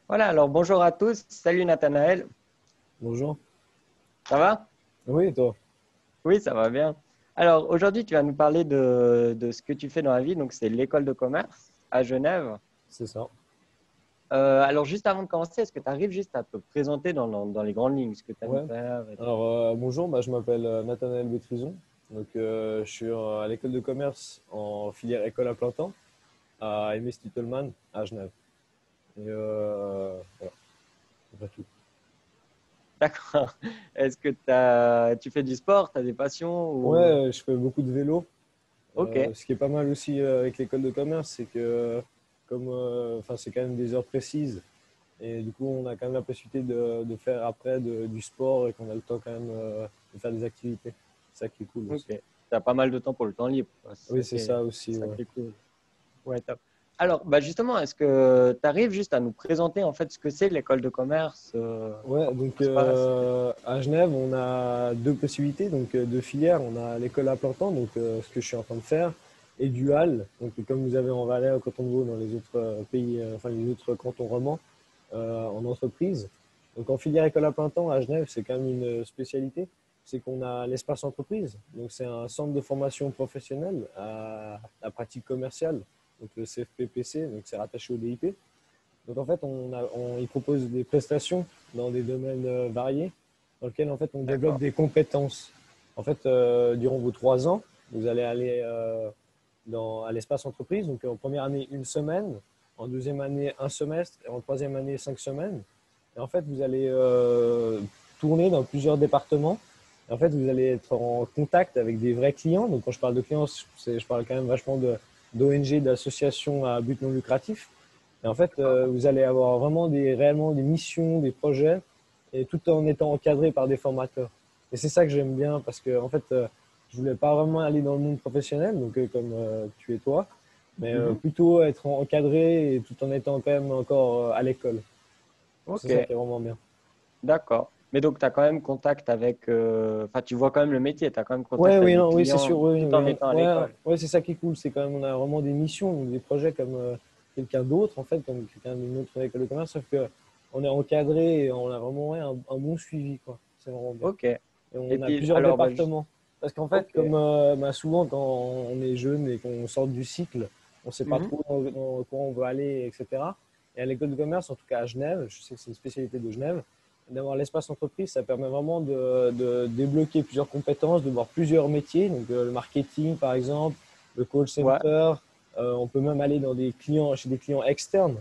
Voilà, alors bonjour à tous. Salut Nathanaël. Bonjour. Ça va? Oui, et toi? Oui, ça va bien. Alors aujourd'hui, tu vas nous parler de ce que tu fais dans la vie. Donc, c'est l'école de commerce à Genève. C'est ça. Alors, juste avant de commencer, est-ce que tu arrives juste à te présenter dans les grandes lignes, ce que tu aimes Ouais. faire Alors, bonjour, je m'appelle Nathanaël Bétrison. Je suis à l'école de commerce en filière école à plein temps à Aimé Stittelmann à Genève. Voilà, c'est pas tout. D'accord. Est-ce que tu fais du sport? Tu as des passions Ouais, ou... je fais beaucoup de vélo. Ok, Ce qui est pas mal aussi avec l'école de commerce, c'est que enfin, c'est quand même des heures précises. Et du coup, on a quand même la possibilité de faire après du sport et qu'on a le temps quand même de faire des activités. C'est ça qui est cool ok. aussi. Tu as pas mal de temps pour le temps libre, quoi. Oui, c'est ça aussi, C'est ça ouais. qui est cool. Ouais, top. Alors, bah justement, est-ce que tu arrives juste à nous présenter en fait ce que c'est l'école de commerce, Ouais, comment ça se passe? à Genève, on a deux possibilités, deux filières. On a l'école à plein temps, ce que je suis en train de faire, et dual, donc comme vous avez en Valais, au canton de Vaud, dans les autres pays, enfin les autres cantons romans, en entreprise. Donc en filière école à plein temps à Genève, c'est quand même une spécialité, c'est qu'on a l'espace entreprise. Donc c'est un centre de formation professionnelle à la pratique commerciale, donc le CFPPC, donc c'est rattaché au DIP. Donc en fait, il propose des prestations dans des domaines variés, dans lesquels en fait on développe D'accord. des compétences. En fait, durant vos 3 ans, vous allez aller à l'espace entreprise. Donc en première année, une semaine, en deuxième année, un semestre, et en troisième année, 5 semaines. Et en fait, vous allez tourner dans plusieurs départements. Et en fait, vous allez être en contact avec des vrais clients. Donc quand je parle de clients, je parle quand même vachement d'ONG, d'associations à but non lucratif. Et en fait, vous allez avoir vraiment réellement des missions, des projets, et tout en étant encadré par des formateurs. Et c'est ça que j'aime bien parce que en fait, je voulais pas vraiment aller dans le monde professionnel, comme tu et toi, mais Mhm. plutôt être encadré et tout en étant quand même encore à l'école. C'est Ok, ça qui est vraiment bien. d'accord. Mais donc, tu as quand même contact avec, enfin, tu vois quand même le métier, tu as quand même Ouais, contact avec oui, des non, oui, c'est clients sûr. Oui, tout oui, en étant à ouais, l'école. ouais, c'est ça qui est cool. C'est quand même, on a vraiment des missions, donc des projets comme quelqu'un d'autre, en fait, comme quelqu'un d'une autre école de commerce, sauf que on est encadré et on a vraiment ouais, un bon suivi, quoi. C'est vraiment bien. Ok. Et Et on a puis, plusieurs alors, départements. Parce qu'en fait, ok. comme souvent quand on est jeune et qu'on sort du cycle, on ne sait pas Mhm. trop dans quoi on veut aller, etc. Et à l'école de commerce, en tout cas à Genève, je sais que c'est une spécialité de Genève, d'avoir l'espace entreprise, ça permet vraiment de débloquer plusieurs compétences, de voir plusieurs métiers, donc le marketing par exemple, le call Ouais, center, on peut même aller dans chez des clients externes,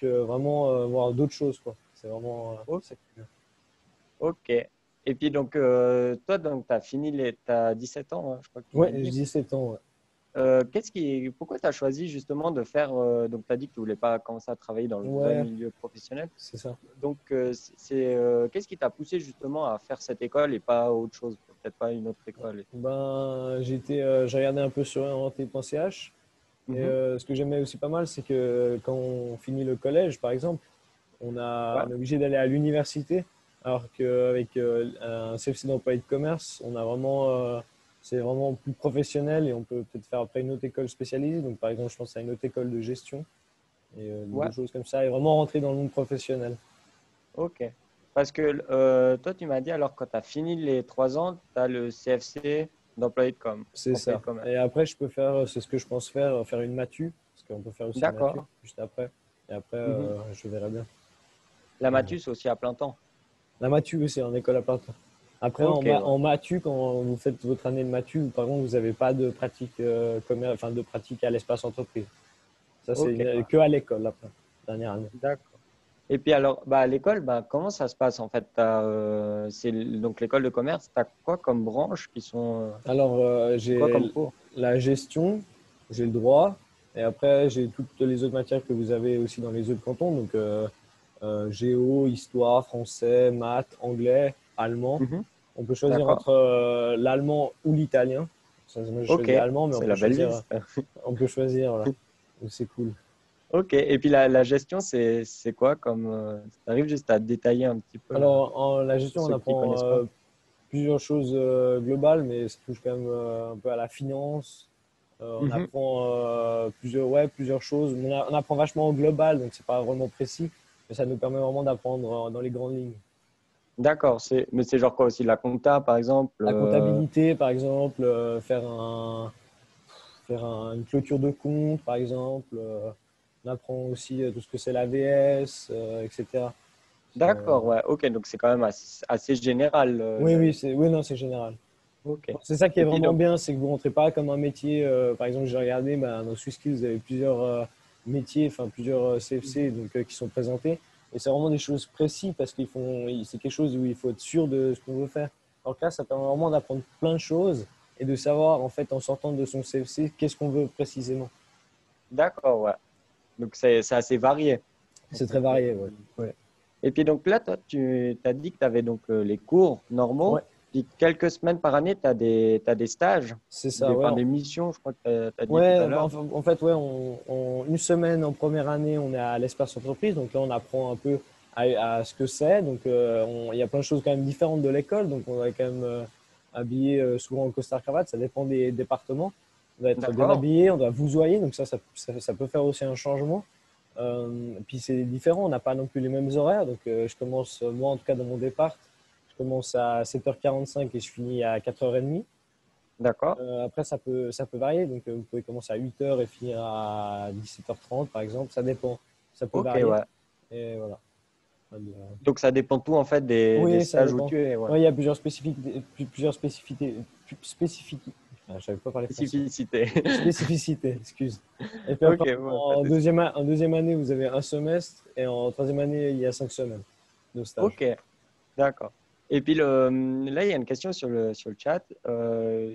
vraiment voir d'autres choses, quoi. C'est vraiment ok. c'est cool. Ok. Et puis, donc, toi, donc, tu as fini t'as 17 ans, hein, je crois que tu Ouais, m'as je dit. dis 7 ans. Ouais. Pourquoi tu as choisi justement de faire, donc tu as dit que tu voulais pas commencer à travailler dans le vrai Ouais, milieu professionnel. c'est ça. Donc, qu'est-ce qui t'a poussé justement à faire cette école et pas autre chose, peut-être pas une autre école? J'ai regardé un peu sur orienté.ch et Mhm. ce que j'aimais aussi pas mal, c'est que quand on finit le collège, par exemple, Ouais, on est obligé d'aller à l'université, alors qu'avec un CFC d'employé de commerce, c'est vraiment plus professionnel et on peut peut-être faire après une autre école spécialisée. Donc, par exemple, je pense à une autre école de gestion et ouais, d'autres choses comme ça et vraiment rentrer dans le monde professionnel. ok. Parce que toi, tu m'as dit, alors quand tu as fini les 3 ans, tu as le CFC C'est employé ça. de commerce. Et après, c'est ce que je pense faire, faire une matu, parce qu'on peut faire aussi une matu D'accord. juste après. Et après, Mhm. je verrai bien. La Mais bon. Matus aussi à plein temps. La matu, oui, c'est en école à plein temps. Après, Ok, ouais. en matu, quand vous faites votre année de matu, par contre, vous n'avez pas de pratique enfin de pratique à l'espace entreprise. Ça, Ok, ouais. que à l'école après, dernière année. D'accord. Et puis alors, bah, à l'école, bah, comment ça se passe en fait? Donc l'école de commerce, tu as quoi comme branches qui sont... Alors, c'est quoi comme j'ai cours? la gestion, j'ai le droit, et après, j'ai toutes les autres matières que vous avez aussi dans les autres cantons, géo, histoire, français, maths, anglais, allemand. Mhm. On peut choisir D'accord. entre l'allemand ou l'italien. Moi, je Ok, choisis allemand, mais c'est la belle liste. on peut choisir, voilà. Donc, c'est cool. Ok, et puis la gestion, c'est quoi comme... tu arrives juste à détailler un petit peu là, Alors, en la gestion, pour on ceux qui apprend connaissent pas. plusieurs choses globales, mais ça touche quand même un peu à la finance. On Mhm. apprend plusieurs choses. On apprend vachement au global, donc c'est pas vraiment précis. Mais ça nous permet vraiment d'apprendre dans les grandes lignes. D'accord. Mais c'est genre quoi aussi, la compta, par exemple? La comptabilité, par exemple, une clôture de compte, par exemple. On apprend aussi tout ce que c'est l'AVS, etc. D'accord, ouais. Ok, donc c'est quand même assez général. Oui, oui, oui, non, c'est général. Ok. Bon, c'est ça qui est Et puis vraiment donc, bien, c'est que vous ne rentrez pas comme un métier. Par exemple, j'ai regardé, dans SwissSkills, vous avez plusieurs métiers, enfin plusieurs CFC donc, qui sont présentés. Et c'est vraiment des choses précises parce c'est quelque chose où il faut être sûr de ce qu'on veut faire. Alors que là, ça permet vraiment d'apprendre plein de choses et de savoir, en fait, en sortant de son CFC, qu'est-ce qu'on veut précisément. d'accord, ouais. Donc c'est assez varié, en C'est très fait. varié, ouais. Ouais. Et puis donc là, toi, tu as dit que tu avais donc les cours normaux, Ouais, puis quelques semaines par année, t'as des stages, c'est ça, ouais. des missions, je crois que tu as dit tout Ouais, à l'heure. en fait, ouais, une semaine en première année, on est à l'espace entreprise. Donc là, on apprend un peu à ce que c'est. Donc, il y a plein de choses quand même différentes de l'école. Donc, on va quand même habillé souvent en costard-cravate. Ça dépend des départements. On doit être bien D'accord. habillé, on doit vousoyer. Donc, ça peut faire aussi un changement. Puis, c'est différent. On n'a pas non plus les mêmes horaires. Donc, je commence, moi, en tout cas, dans mon départ, je commence à 7h45 et je finis à 4h30. D'accord. Après, ça peut varier. Donc, vous pouvez commencer à 8h et finir à 17h30, par exemple. Ça dépend. Ça peut Ok, varier. ouais. Et voilà. Donc ça dépend tout en fait des Oui, ça stages où dépend. tu es, ouais. Ouais, il y a plusieurs spécificités. Ah, je savais pas parler français. Spécificité. Spécificités, excuse. Et puis Ok, après, ouais, pas de souci. en deuxième année, vous avez un semestre. Et en troisième année, il y a 5 semaines de stage. Ok, d'accord. Et puis là, il y a une question sur le chat.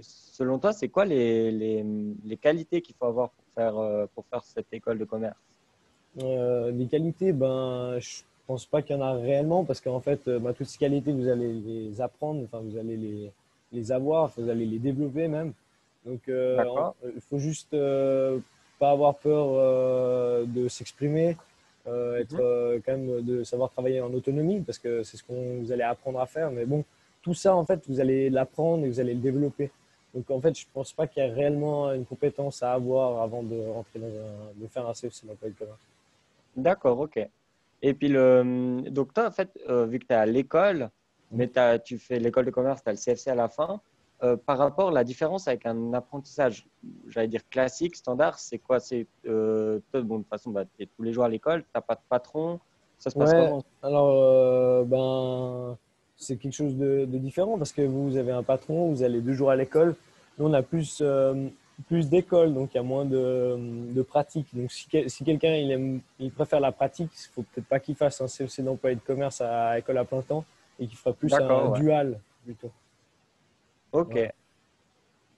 Selon toi, c'est quoi les qualités qu'il faut avoir pour faire cette école de commerce? Des qualités, je pense pas qu'il y en a réellement parce qu'en fait, toutes ces qualités, vous allez les apprendre, enfin, vous allez les avoir, vous allez les développer même. Donc, D'accord. il faut juste pas avoir peur de s'exprimer, être Mhm. quand même de savoir travailler en autonomie parce que c'est ce que vous allez apprendre à faire. Mais bon, tout ça, en fait, vous allez l'apprendre et vous allez le développer. Donc, en fait, je pense pas qu'il y ait réellement une compétence à avoir avant de rentrer de faire un CFC dans le commerce. D'accord, ok. Et puis donc toi, en fait, vu que tu es à l'école, mais tu fais l'école de commerce, tu as le CFC à la fin, par rapport à la différence avec un apprentissage, j'allais dire classique, standard, c'est quoi? Toi, bon, de toute façon, bah, tu es tous les jours à l'école, tu n'as pas de patron, ça se passe Ouais, comment? alors c'est quelque chose de différent parce que vous avez un patron, vous allez 2 jours à l'école. Nous, on a plus d'écoles, donc il y a moins de pratique. Donc si quelqu'un il préfère la pratique, il faut peut-être pas qu'il fasse un CFC d'employé de commerce à école à plein temps et qu'il fera plus un D'accord, ouais. dual plutôt. Ok, Voilà.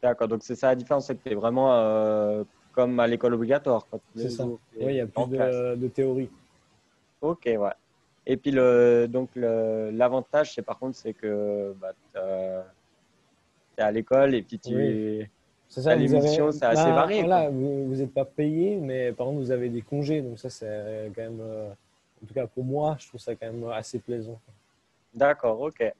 d'accord. Donc c'est ça la différence, c'est que tu es vraiment comme à l'école obligatoire, quoi, tous C'est les ça. jours, tu Oui, il y es a plus en classe. de théorie. Ok, ouais. Et puis l'avantage, c'est par contre, c'est que bah, tu es à l'école et puis Oui. tu C'est as ça, vous avez, l'émission, c'est assez varié, quoi. voilà, vous n'êtes pas payé, mais par contre, vous avez des congés. Donc ça, c'est quand même, en tout cas pour moi, je trouve ça quand même assez plaisant. D'accord, ok.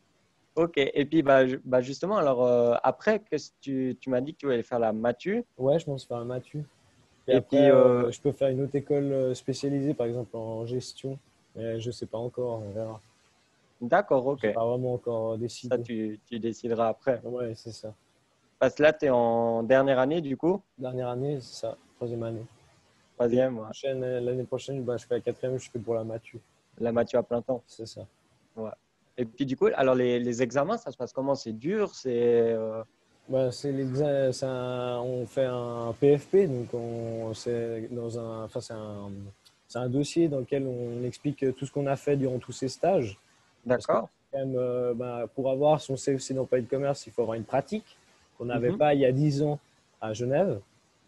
Ok. Et puis bah, justement, alors après, tu m'as dit que tu allais faire la matu. Ouais, je pense faire un matu. Et Et après, puis, je peux faire une autre école spécialisée, par exemple en gestion. Mais je sais pas encore, on verra. d'accord, ok. J'ai pas vraiment encore Ça, décidé. tu décideras après. Ouais, c'est ça. Parce que là, tu es en dernière année, du coup, Dernière année, c'est ça, troisième année. Et troisième, ouais. l'année prochaine, je fais la quatrième, je fais pour la matu. La matu à plein temps. C'est ça. Ouais. Et puis, du coup, alors les examens, ça se passe comment? C'est dur, On fait un PFP, donc c'est un dossier dans lequel on explique tout ce qu'on a fait durant tous ces stages. Parce que D'accord. quand même, pour avoir son CFC d'employé de commerce, il faut avoir une pratique qu'on n'avait Mhm. pas il y a 10 ans à Genève.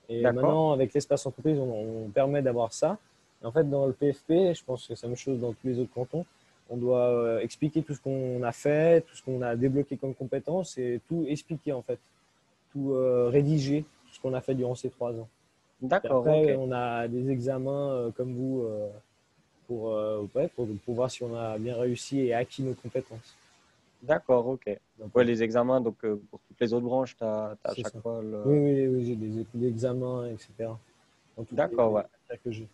Et D'accord. maintenant, avec l'espace entreprise, on permet d'avoir ça. Et en fait, dans le PFP, je pense que c'est la même chose dans tous les autres cantons. On doit expliquer tout ce qu'on a fait, tout ce qu'on a débloqué comme compétences et tout expliquer en fait, tout rédiger, tout ce qu'on a fait durant ces 3 ans. Et D'accord, ok. après, on a des examens comme vous pour voir si on a bien réussi et acquis nos compétences. D'accord, ok. Donc, Ouais, les examens, donc pour toutes les autres branches, tu as, à c'est chaque ça. fois Oui, le. oui, oui, j'ai des examens, etc. Dans toutes D'accord, les ouais. matières que j'ai.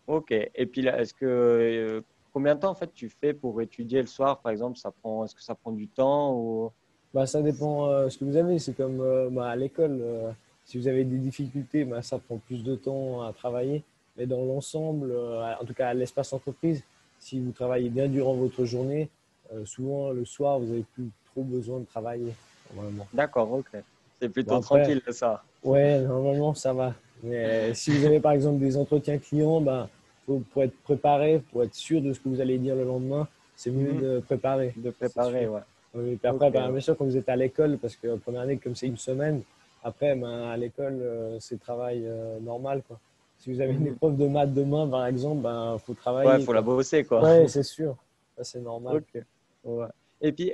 Ok. Et puis là, est-ce que combien de temps en fait tu fais pour étudier le soir, par exemple? Est-ce que ça prend du temps ou... Bah, ça dépend ce que vous avez. C'est comme à l'école. Si vous avez des difficultés, bah, ça prend plus de temps à travailler. Mais dans l'ensemble, en tout cas à l'espace entreprise, si vous travaillez bien durant votre journée, souvent le soir, vous n'avez plus trop besoin de travailler. Normalement. D'accord, ok. C'est Bon, plutôt après, tranquille ça. ouais, normalement, ça va. Mais si vous avez par exemple des entretiens clients, ben, pour être préparé, pour être sûr de ce que vous allez dire le lendemain, c'est mieux Mhm. de préparer, De ça, c'est préparer, sûr. ouais. Oui, puis Ok, après, ben, ouais. bien sûr, quand vous êtes à l'école, parce que la première année, comme c'est une semaine, après, ben, à l'école, c'est travail normal, quoi. Si vous avez une Mhm. épreuve de maths demain, par exemple, ben, faut Ouais, travailler, faut la quoi. bosser, quoi. Ouais, c'est sûr. Ça, c'est normal. Ok. Ouais. Et puis,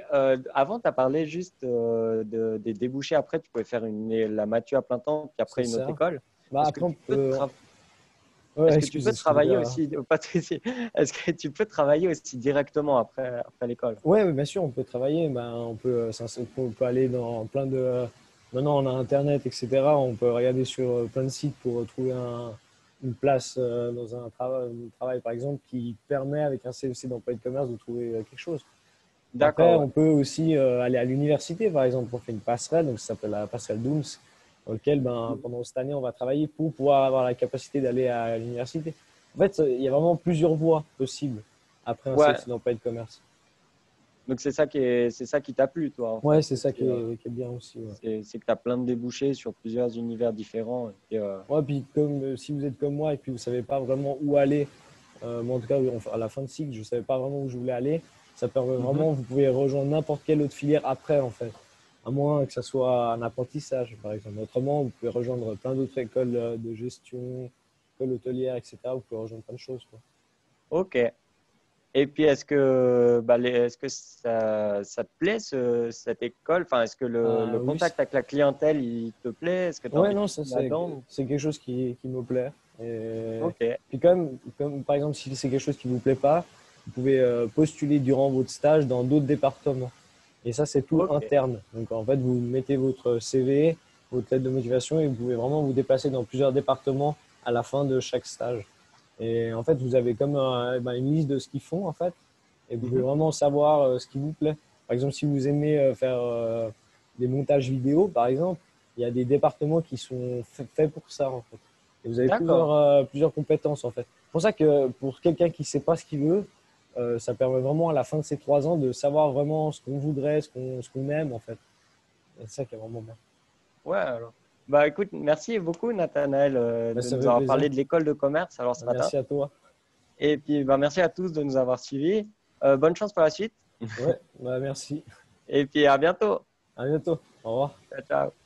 avant, tu as parlé juste des débouchés. Après, tu pouvais faire la Mathieu à plein temps, puis C'est après une autre ça. école. Bah, Est-ce que après, on tu peux peut. tra- Ouais, Est-ce que tu peux travailler excusez-moi. aussi, pas de souci. Est-ce que tu peux travailler aussi directement après l'école? Ouais, ouais, bien sûr, on peut travailler. Ben, on peut aller dans plein de. Maintenant, on a Internet, etc. On peut regarder sur plein de sites pour trouver une place dans un travail, par exemple, qui permet, avec un CEC d'emploi de commerce, de trouver quelque chose. Après, D'accord, ouais. on peut aussi aller à l'université, par exemple. On fait une passerelle, donc ça s'appelle la passerelle Dooms, dans laquelle, ben, Mhm. pendant cette année, on va travailler pour pouvoir avoir la capacité d'aller à l'université. En fait, il y a vraiment plusieurs voies possibles après un Ouais, CEC d'emploi de commerce. donc c'est ça qui t'a plu, toi, en Ouais, fait. c'est ça qui est bien aussi. Ouais. C'est que tu as plein de débouchés sur plusieurs univers différents. Ouais, puis comme si vous êtes comme moi et que vous savez pas vraiment où aller, moi en tout cas à la fin de cycle, je savais pas vraiment où je voulais aller. Ça permet Mhm. vraiment, vous pouvez rejoindre n'importe quelle autre filière après en fait, à moins que ça soit un apprentissage par exemple. Autrement, vous pouvez rejoindre plein d'autres écoles de gestion, écoles hôtelières, etc. Vous pouvez rejoindre plein de choses, quoi. Ok. Et puis, est-ce que ça te plaît, cette école? Enfin, est-ce que le Oui, contact avec la clientèle, il te plaît? Est-ce que tu as ouais, envie de non, ça continuer là-dedans? c'est quelque chose qui me plaît. Et Ok, puis comme par exemple si c'est quelque chose qui vous plaît pas, vous pouvez postuler durant votre stage dans d'autres départements. Et ça, c'est tout ok, interne. Donc en fait, vous mettez votre CV, votre lettre de motivation et vous pouvez vraiment vous déplacer dans plusieurs départements à la fin de chaque stage. Et en fait, vous avez comme une liste de ce qu'ils font en fait, et vous pouvez mhm, vraiment savoir ce qui vous plaît. Par exemple, si vous aimez faire des montages vidéo, par exemple, il y a des départements qui sont faits pour ça en fait. Et vous avez d'accord. plusieurs compétences en fait. C'est pour ça que pour quelqu'un qui ne sait pas ce qu'il veut, ça permet vraiment à la fin de ces 3 ans de savoir vraiment ce qu'on voudrait, ce qu'on aime en fait. C'est ça qui est vraiment bien. Ouais, alors. Bah, écoute, merci beaucoup, Nathanaël, Bah, de ça nous fait avoir plaisir. parlé de l'école de commerce alors ce Bah, matin. merci à toi. Et puis, bah, merci à tous de nous avoir suivis. Bonne chance pour la suite. Ouais, bah, merci. Et puis, à bientôt. À bientôt. Au revoir. Ciao, ciao.